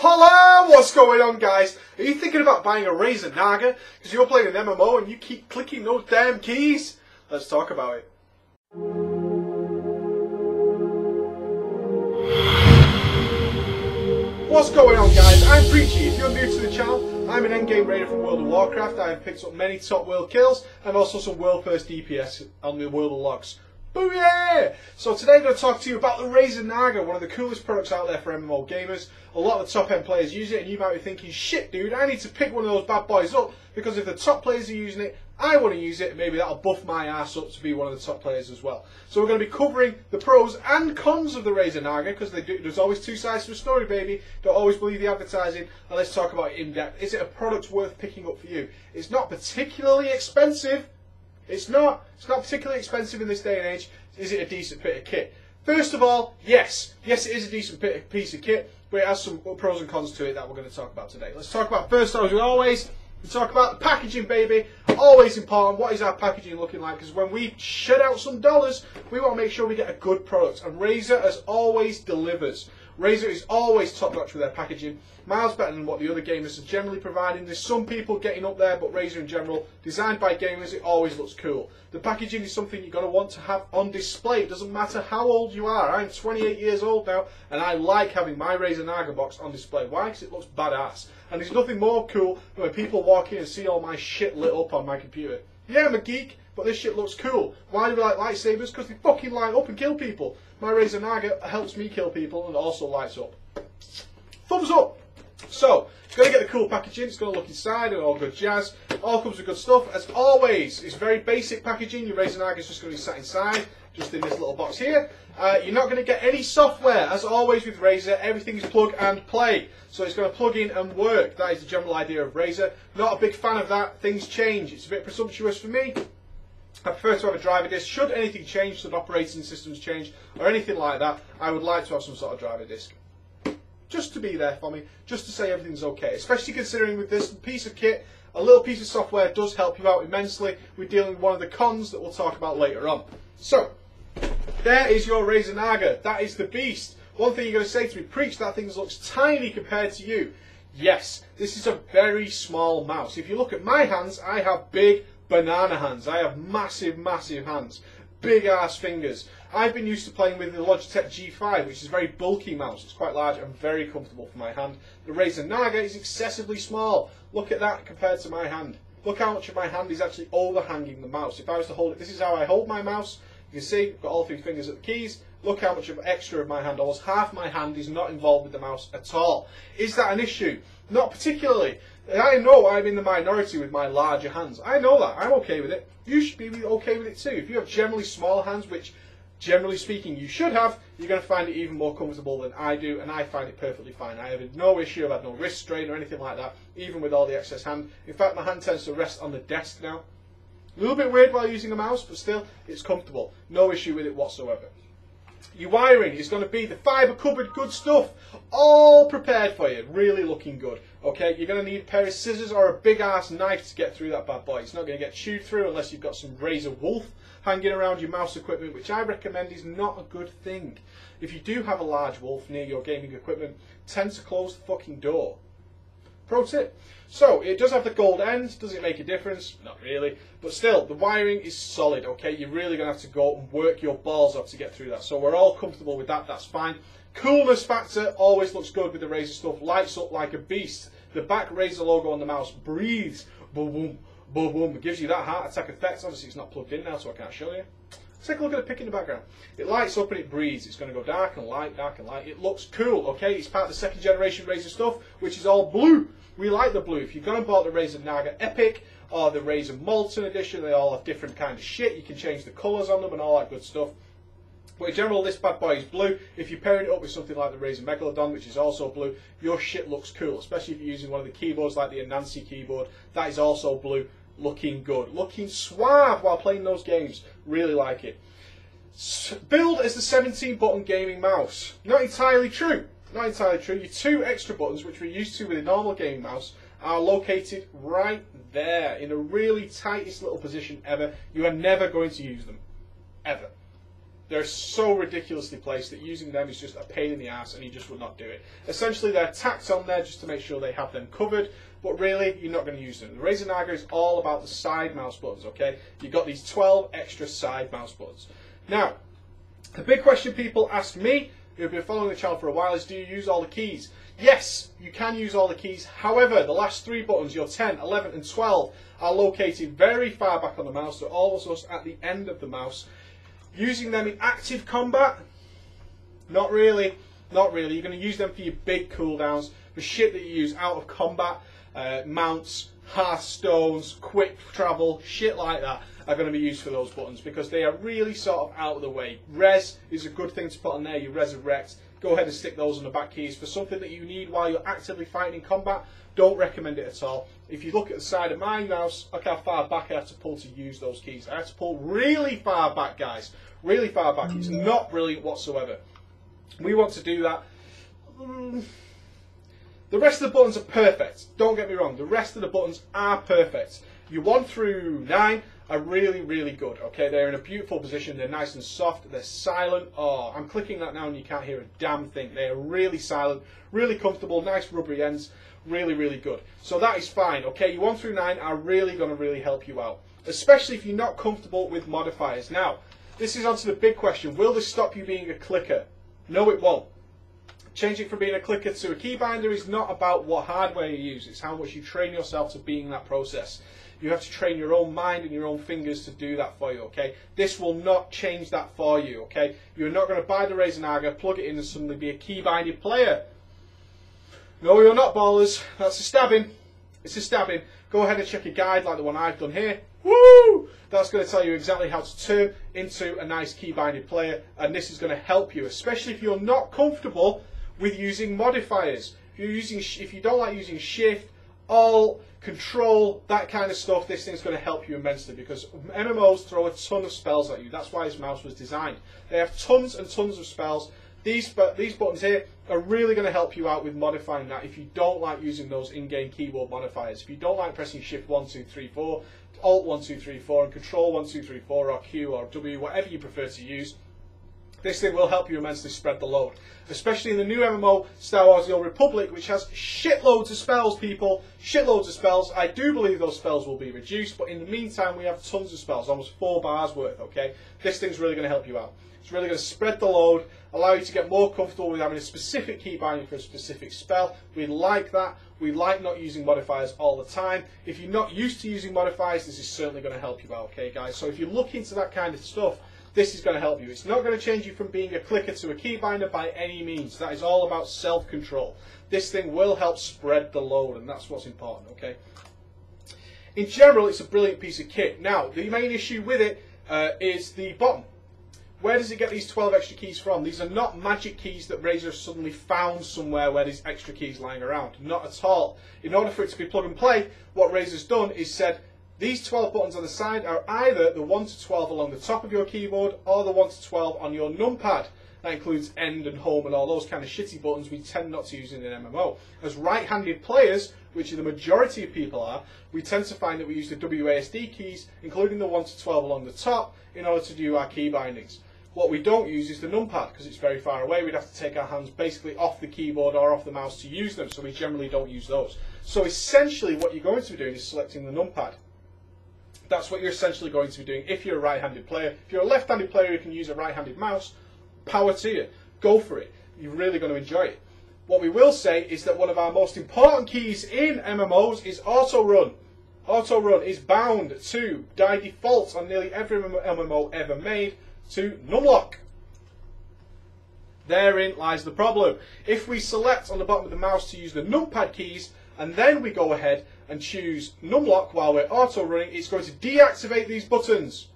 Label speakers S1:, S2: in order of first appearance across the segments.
S1: Holla! What's going on, guys? Are you thinking about buying a Razer Naga because you're playing an MMO and you keep clicking those damn keys? Let's talk about it. What's going on, guys? I'm Preachy. If you're new to the channel, I'm an endgame raider from World of Warcraft. I have picked up many top world kills and also some world first DPS on the World of Logs. Booyah! So today I'm going to talk to you about the Razer Naga, one of the coolest products out there for MMO gamers. A lot of the top end players use it and you might be thinking, shit dude, I need to pick one of those bad boys up because if the top players are using it, I want to use it and maybe that'll buff my ass up to be one of the top players as well. So we're going to be covering the pros and cons of the Razer Naga because there's always two sides to a story, baby. Don't always believe the advertising, and let's talk about it in depth. Is it a product worth picking up for you? It's not particularly expensive. It's not particularly expensive in this day and age. Is it a decent bit of kit? First of all, yes, it is a decent piece of kit, but it has some pros and cons to it that we're going to talk about today. Let's talk about first, as always, we talk about the packaging, baby. Always important. What is our packaging looking like? Because when we shed out some dollars, we want to make sure we get a good product, and Razer, as always, delivers. Razer is always top notch with their packaging, miles better than what the other gamers are generally providing. There's some people getting up there, but Razer in general, designed by gamers, it always looks cool. The packaging is something you're going to want to have on display. It doesn't matter how old you are. I'm 28 years old now, and I like having my Razer Naga box on display. Why? Because it looks badass. And there's nothing more cool than when people walk in and see all my shit lit up on my computer. Yeah, I'm a geek, but this shit looks cool. Why do we like lightsabers? Because they fucking light up and kill people. My Razer Naga helps me kill people and also lights up. Thumbs up! So, it's going to get the cool packaging, it's going to look inside and all good jazz. All comes with good stuff. As always, it's very basic packaging. Your Razer Naga is just going to be sat inside, just in this little box here. You're not going to get any software. As always with Razer, everything is plug and play. So it's going to plug in and work. That is the general idea of Razer. Not a big fan of that. Things change. It's a bit presumptuous for me. I prefer to have a driver disc. Should anything change, should operating systems change, or anything like that, I would like to have some sort of driver disc. Just to be there for me, just to say everything's okay. Especially considering with this piece of kit, a little piece of software does help you out immensely. We're dealing with one of the cons that we'll talk about later on. So, there is your Razer Naga. That is the beast. One thing you're going to say to me, Preach, that thing looks tiny compared to you. Yes, this is a very small mouse. If you look at my hands, I have big banana hands. I have massive, massive hands. Big ass fingers. I've been used to playing with the Logitech G5, which is a very bulky mouse. It's quite large and very comfortable for my hand. The Razer Naga is excessively small. Look at that compared to my hand. Look how much of my hand is actually overhanging the mouse. If I was to hold it, this is how I hold my mouse. You can see, I've got all three fingers at the keys. Look how much of extra of my hand, almost half my hand is not involved with the mouse at all. Is that an issue? Not particularly. I know I'm in the minority with my larger hands. I know that. I'm okay with it. You should be okay with it too. If you have generally small hands, which generally speaking you should have, you're going to find it even more comfortable than I do, and I find it perfectly fine. I have no issue. I've had no wrist strain or anything like that, even with all the excess hand. In fact, my hand tends to rest on the desk now. A little bit weird while using a mouse, but still, it's comfortable. No issue with it whatsoever. Your wiring is going to be the fibre cupboard good stuff, all prepared for you, really looking good. Okay, you're going to need a pair of scissors or a big ass knife to get through that bad boy. It's not going to get chewed through unless you've got some Razer Wolf hanging around your mouse equipment, which I recommend is not a good thing. If you do have a large wolf near your gaming equipment, tend to close the fucking door. Pro tip. So, it does have the gold end. Does it make a difference? Not really. But still, the wiring is solid, okay? You're really going to have to go and work your balls off to get through that. So we're all comfortable with that. That's fine. Coolness factor always looks good with the Razer stuff. Lights up like a beast. The back Razer logo on the mouse breathes. Boom, boom, boom, boom. It gives you that heart attack effect. Obviously, it's not plugged in now, so I can't show you. Take a look at the pic in the background. It lights up and it breathes. It's going to go dark and light, dark and light. It looks cool, okay? It's part of the second generation Razer stuff, which is all blue. We like the blue. If you've gone and bought the Razer Naga Epic or the Razer Molten Edition, they all have different kind of shit. You can change the colours on them and all that good stuff. But in general, this bad boy is blue. If you're pairing it up with something like the Razer Megalodon, which is also blue, your shit looks cool. Especially if you're using one of the keyboards like the Anansi keyboard. That is also blue. Looking good. Looking suave while playing those games. Really like it. Billed as the 17-button gaming mouse. Not entirely true. Not entirely true. Your two extra buttons, which we're used to with a normal gaming mouse, are located right there in a really tightest little position ever. You are never going to use them. Ever. They're so ridiculously placed that using them is just a pain in the ass and you just would not do it. Essentially they're tacked on there just to make sure they have them covered, but really you're not going to use them. The Razer Naga is all about the side mouse buttons, okay? You've got these 12 extra side mouse buttons. Now, the big question people ask me, who have been following the channel for a while, is do you use all the keys? Yes, you can use all the keys. However, the last 3 buttons, your 10, 11 and 12, are located very far back on the mouse. They're almost at the end of the mouse. Using them in active combat? Not really. Not really. You're going to use them for your big cooldowns, for shit that you use out of combat, mounts, hearthstones, quick travel, shit like that are going to be used for those buttons because they are really sort of out of the way. Res is a good thing to put on there, your resurrect. Go ahead and stick those on the back keys. For something that you need while you're actively fighting in combat, don't recommend it at all. If you look at the side of my mouse, look how far back I have to pull to use those keys. I have to pull really far back, guys. Really far back. It's not brilliant whatsoever. We want to do that. The rest of the buttons are perfect. Don't get me wrong. The rest of the buttons are perfect. Your 1 through 9 are really, really good. Okay, they're in a beautiful position. They're nice and soft. They're silent. Oh, I'm clicking that now and you can't hear a damn thing. They are really silent, really comfortable, nice rubbery ends. Really, really good. So that is fine. Okay, your 1 through 9 are really going to really help you out, especially if you're not comfortable with modifiers. Now, this is onto the big question. Will this stop you being a clicker? No, it won't. Changing from being a clicker to a keybinder is not about what hardware you use. It's how much you train yourself to be in that process. You have to train your own mind and your own fingers to do that for you, okay? This will not change that for you, okay? You're not going to buy the Razer Naga, plug it in and suddenly be a keybinded player. No, you're not, ballers. That's a stabbing. It's a stabbing. Go ahead and check a guide like the one I've done here. Woo! That's going to tell you exactly how to turn into a nice keybinded player, and this is going to help you, especially if you're not comfortable with using modifiers. If you don't like using Shift, Alt, Control, that kind of stuff, this thing's going to help you immensely because MMOs throw a ton of spells at you. That's why this mouse was designed. They have tons and tons of spells. These buttons here are really going to help you out with modifying that if you don't like using those in-game keyboard modifiers. If you don't like pressing Shift 1, 2, 3, 4, Alt 1, 2, 3, 4 and Control 1, 2, 3, 4 or Q or W, whatever you prefer to use, this thing will help you immensely spread the load. Especially in the new MMO, Star Wars The Old Republic, which has shitloads of spells, people. Shitloads of spells. I do believe those spells will be reduced, but in the meantime, we have tons of spells, almost 4 bars worth, okay? This thing's really going to help you out. It's really going to spread the load, allow you to get more comfortable with having a specific key binding for a specific spell. We like that. We like not using modifiers all the time. If you're not used to using modifiers, this is certainly going to help you out, okay, guys? So if you look into that kind of stuff, this is going to help you. It's not going to change you from being a clicker to a keybinder by any means. That is all about self-control. This thing will help spread the load, and that's what's important, okay? In general, it's a brilliant piece of kit. Now, the main issue with it is the bottom. Where does it get these 12 extra keys from? These are not magic keys that Razer suddenly found somewhere where there's extra keys lying around. Not at all. In order for it to be plug and play, what Razer's done is said, these 12 buttons on the side are either the 1 to 12 along the top of your keyboard or the 1 to 12 on your numpad. That includes end and home and all those kind of shitty buttons we tend not to use in an MMO. As right-handed players, which the majority of people are, we tend to find that we use the WASD keys, including the 1 to 12 along the top, in order to do our key bindings. What we don't use is the numpad because it's very far away. We'd have to take our hands basically off the keyboard or off the mouse to use them, so we generally don't use those. So essentially what you're going to be doing is selecting the numpad. That's what you're essentially going to be doing if you're a right-handed player. If you're a left-handed player who can use a right-handed mouse, power to you. Go for it. You're really going to enjoy it. What we will say is that one of our most important keys in MMOs is auto-run. Auto-run is bound to, by default on nearly every MMO ever made, to numlock. Therein lies the problem. If we select on the bottom of the mouse to use the numpad keys, and then we go ahead and choose numlock while we're auto running, it's going to deactivate these buttons.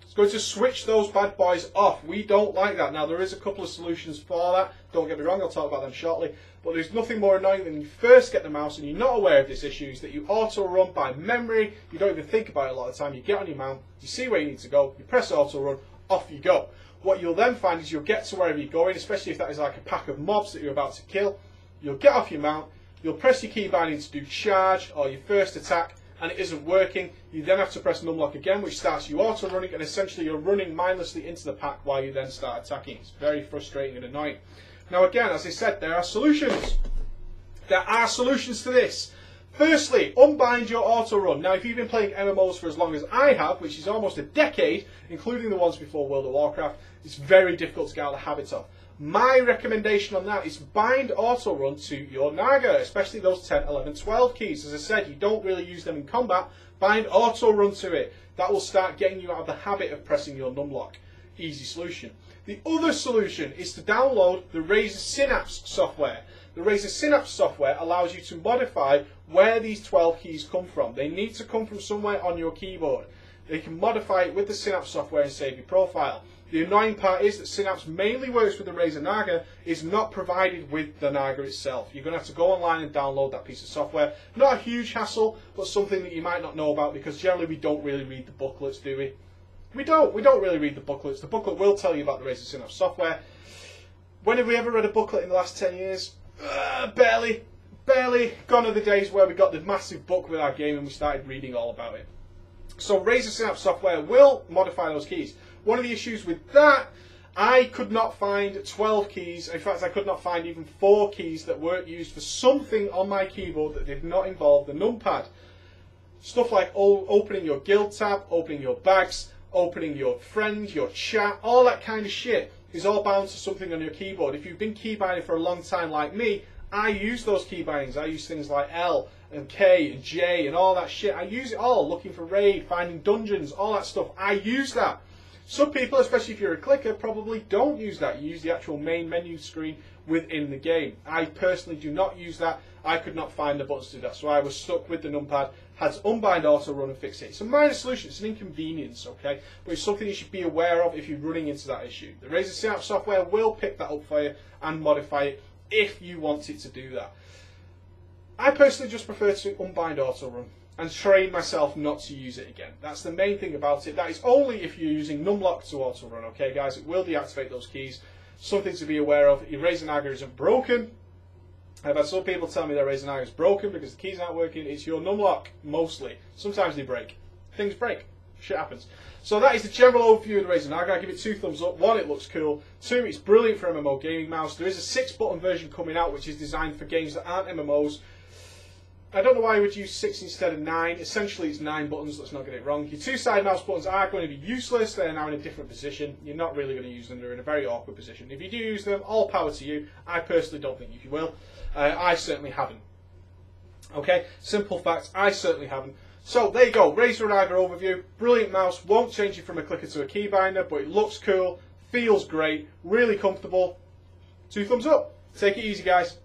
S1: It's going to switch those bad boys off. We don't like that. Now there is a couple of solutions for that. Don't get me wrong, I'll talk about them shortly. But there's nothing more annoying than you first get the mouse and you're not aware of this issue, is that you auto run by memory. You don't even think about it a lot of the time. You get on your mount, you see where you need to go, you press auto run, off you go. What you'll then find is you'll get to wherever you're going, especially if that is like a pack of mobs that you're about to kill. You'll get off your mount, you'll press your key binding to do charge or your first attack, and it isn't working, you then have to press numlock again, which starts you auto running, and essentially you're running mindlessly into the pack while you then start attacking. It's very frustrating and annoying. Now again, as I said, there are solutions. There are solutions to this. Firstly, unbind your auto run. Now if you've been playing MMOs for as long as I have, which is almost a decade, including the ones before World of Warcraft, it's very difficult to get out of the habit of. My recommendation on that is bind auto run to your Naga, especially those 10, 11, 12 keys. As I said, you don't really use them in combat. Bind auto run to it. That will start getting you out of the habit of pressing your numlock. Easy solution. The other solution is to download the Razer Synapse software. The Razer Synapse software allows you to modify where these 12 keys come from. They need to come from somewhere on your keyboard. They can modify it with the Synapse software and save your profile. The annoying part is that Synapse mainly works with the Razer Naga, is not provided with the Naga itself. You're going to have to go online and download that piece of software. Not a huge hassle, but something that you might not know about, because generally we don't really read the booklets, do we? We don't really read the booklets. The booklet will tell you about the Razer Synapse software. When have we ever read a booklet in the last 10 years? Barely. Gone are the days where we got the massive book with our game and we started reading all about it. So Razer Synapse software will modify those keys. One of the issues with that, I could not find 12 keys. In fact, I could not find even 4 keys that weren't used for something on my keyboard that did not involve the numpad. Stuff like opening your guild tab, opening your bags, opening your friend, your chat, all that kind of shit is all bound to something on your keyboard. If you've been keybinding for a long time like me, I use those key bindings. I use things like L and K and J and all that shit. I use it all, looking for raid, finding dungeons, all that stuff. I use that. Some people, especially if you're a clicker, probably don't use that. You use the actual main menu screen within the game. I personally do not use that. I could not find the buttons to do that, so I was stuck with the numpad, had to unbind auto run and fix it. It's a minor solution, it's an inconvenience, okay? But it's something you should be aware of if you're running into that issue. The Razer Synapse software will pick that up for you and modify it if you want it to do that. I personally just prefer to unbind auto run and train myself not to use it again. That's the main thing about it. That is only if you're using numlock to auto run, okay guys? It will deactivate those keys. Something to be aware of. Your Razer Naga isn't broken. I've had some people tell me their Razer Naga is broken because the keys aren't working. It's your numlock, mostly. Sometimes they break. Things break. Shit happens. So that is the general overview of the Razer Naga. I give it 2 thumbs up. 1, it looks cool. 2, it's brilliant for MMO gaming mouse. There is a 6-button version coming out which is designed for games that aren't MMOs. I don't know why I would use 6 instead of 9. Essentially it's 9 buttons, let's not get it wrong. Your 2-side mouse buttons are going to be useless. They're now in a different position. You're not really going to use them. They're in a very awkward position. If you do use them, all power to you. I personally don't think you will. I certainly haven't. Okay, simple fact, I certainly haven't. So there you go, Razer Naga overview. Brilliant mouse, won't change you from a clicker to a keybinder, but it looks cool, feels great, really comfortable. 2 thumbs up. Take it easy guys.